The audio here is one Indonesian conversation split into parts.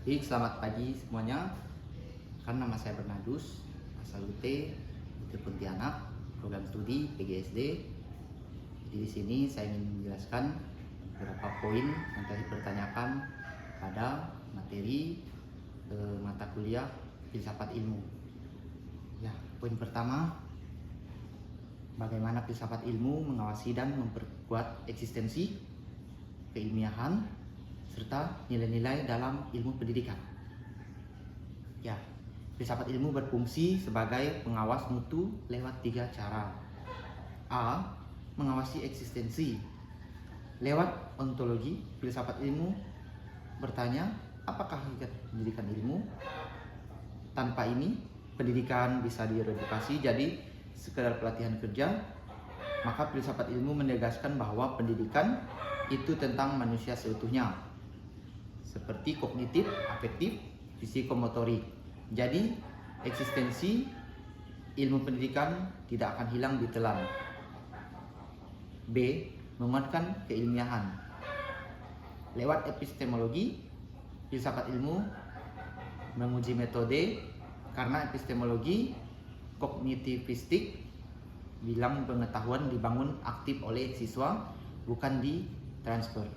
Jadi selamat pagi semuanya. Kan nama saya Bernardus, asal UT Pontianak, program studi PGSD. Jadi di sini saya ingin menjelaskan beberapa poin yang tadi dipertanyakan pada materi mata kuliah filsafat ilmu. Ya, poin pertama, bagaimana filsafat ilmu mengawasi dan memperkuat eksistensi, keilmiahan, serta nilai-nilai dalam ilmu pendidikan. Ya, filsafat ilmu berfungsi sebagai pengawas mutu lewat 3 cara. A. Mengawasi eksistensi. Lewat ontologi, filsafat ilmu bertanya, apakah hakikat pendidikan ilmu? Tanpa ini, pendidikan bisa diredukasi jadi sekedar pelatihan kerja. Maka filsafat ilmu menegaskan bahwa pendidikan itu tentang manusia seutuhnya, seperti kognitif, afektif, fisikomotorik. Jadi, eksistensi ilmu pendidikan tidak akan hilang ditelan. B. Menguatkan keilmiahan. Lewat epistemologi, filsafat ilmu menguji metode, karena epistemologi kognitivistik bilang pengetahuan dibangun aktif oleh siswa, bukan ditransfer.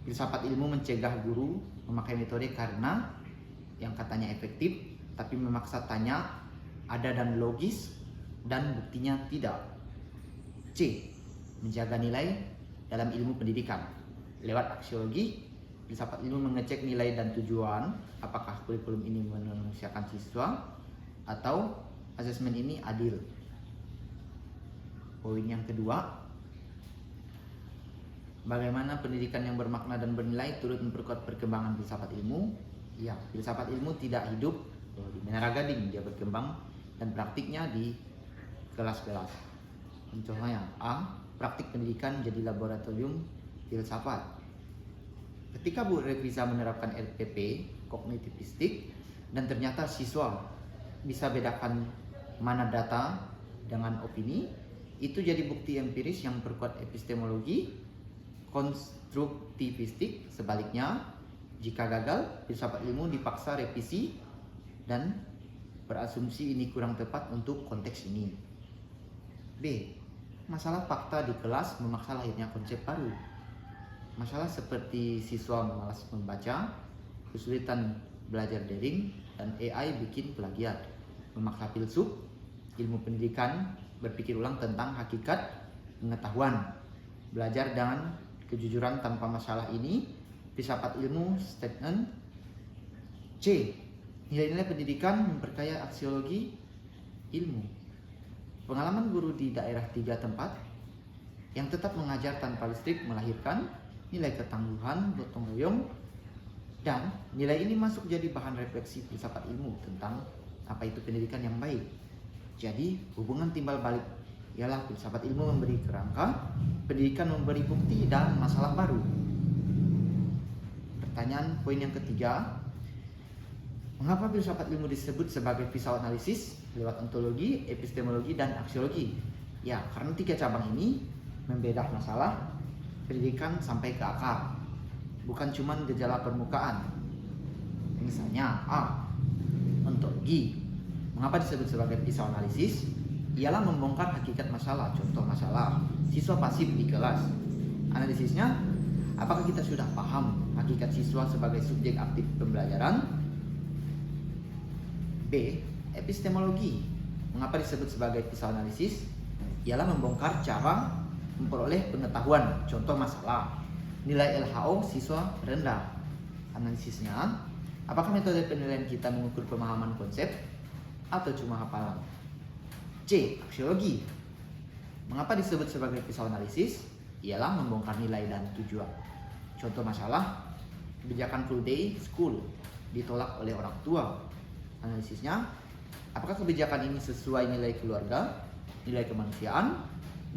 Filsafat ilmu mencegah guru memakai metode karena yang katanya efektif, tapi memaksa tanya ada dan logis dan buktinya tidak. C. Menjaga nilai dalam ilmu pendidikan. Lewat aksiologi, filsafat ilmu mengecek nilai dan tujuan, apakah kurikulum ini memanusiakan siswa atau asesmen ini adil. Poin yang kedua, bagaimana pendidikan yang bermakna dan bernilai turut memperkuat perkembangan filsafat ilmu? Ya, filsafat ilmu tidak hidup di menara gading, dia berkembang dan praktiknya di kelas-kelas. Contohnya A. Praktik pendidikan jadi laboratorium filsafat. Ketika Bu Revisa menerapkan RPP kognitivistik dan ternyata siswa bisa bedakan mana data dengan opini, itu jadi bukti empiris yang memperkuat epistemologi konstruktivistik. Sebaliknya, jika gagal, filsafat ilmu dipaksa revisi dan berasumsi ini kurang tepat untuk konteks ini. B. Masalah fakta di kelas memaksa lahirnya konsep baru. Masalah seperti siswa malas membaca, kesulitan belajar daring, dan AI bikin plagiat, memaksa filsuf ilmu pendidikan berpikir ulang tentang hakikat pengetahuan. Belajar dengan kejujuran tanpa masalah ini, filsafat ilmu statement. C. Nilai-nilai pendidikan memperkaya aksiologi ilmu. Pengalaman guru di daerah 3 tempat yang tetap mengajar tanpa listrik melahirkan nilai ketangguhan, gotong royong, dan nilai ini masuk jadi bahan refleksi filsafat ilmu tentang apa itu pendidikan yang baik. Jadi, hubungan timbal balik ialah filsafat ilmu memberi kerangka, pendidikan memberi bukti dan masalah baru. Pertanyaan poin yang ketiga, mengapa filsafat ilmu disebut sebagai psikoanalisis lewat ontologi, epistemologi, dan aksiologi? Ya, karena 3 cabang ini membedah masalah pendidikan sampai ke akar, bukan cuma gejala permukaan. Misalnya A. Ontologi. Mengapa disebut sebagai psikoanalisis? Ialah membongkar hakikat masalah. Contoh masalah, siswa pasif di kelas. Analisisnya, apakah kita sudah paham hakikat siswa sebagai subjek aktif pembelajaran? B. Epistemologi. Mengapa disebut sebagai psikoanalisis? Ialah membongkar cara memperoleh pengetahuan. Contoh masalah, nilai LHO siswa rendah. Analisisnya, apakah metode penilaian kita mengukur pemahaman konsep atau cuma hafalan? C. Aksiologi. Mengapa disebut sebagai psikoanalisis? Ialah membongkar nilai dan tujuan. Contoh masalah, kebijakan full day school ditolak oleh orang tua. Analisisnya, apakah kebijakan ini sesuai nilai keluarga, nilai kemanusiaan,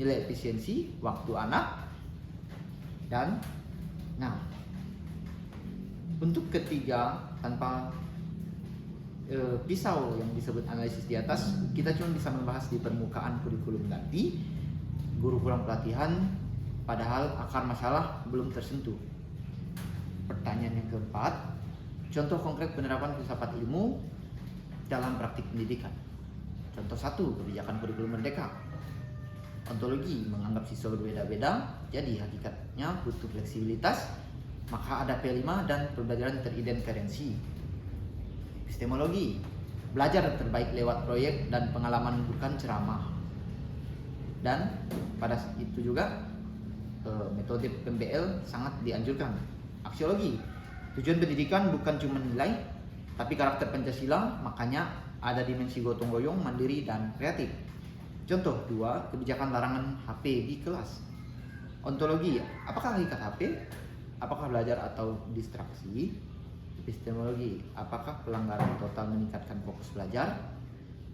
nilai efisiensi waktu anak, dan untuk ketiga, tanpa pisau yang disebut analisis di atas, kita cuma bisa membahas di permukaan kurikulum ganti, guru kurang pelatihan, padahal akar masalah belum tersentuh. Pertanyaan yang keempat, Contoh konkret penerapan filsafat ilmu dalam praktik pendidikan. Contoh 1, kebijakan kurikulum merdeka. Ontologi menganggap siswa berbeda-beda, jadi hakikatnya butuh fleksibilitas, maka ada P5 dan pembelajaran teridentifikasi. Epistemologi, belajar terbaik lewat proyek dan pengalaman, bukan ceramah. Dan pada itu juga metode PMBL sangat dianjurkan. Aksiologi, tujuan pendidikan bukan cuma nilai, tapi karakter Pancasila, makanya ada dimensi gotong royong, mandiri, dan kreatif. Contoh 2, kebijakan larangan HP di kelas. Ontologi, apakah hakikat HP? Apakah belajar atau distraksi? Epistemologi, apakah pelanggaran total meningkatkan fokus belajar?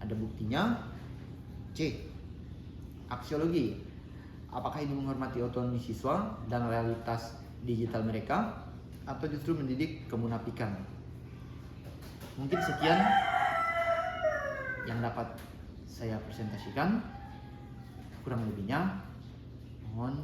Ada buktinya? C. Aksiologi, apakah ini menghormati otonomi siswa dan realitas digital mereka, atau justru mendidik kemunafikan? Mungkin sekian yang dapat saya presentasikan. Kurang lebihnya mohon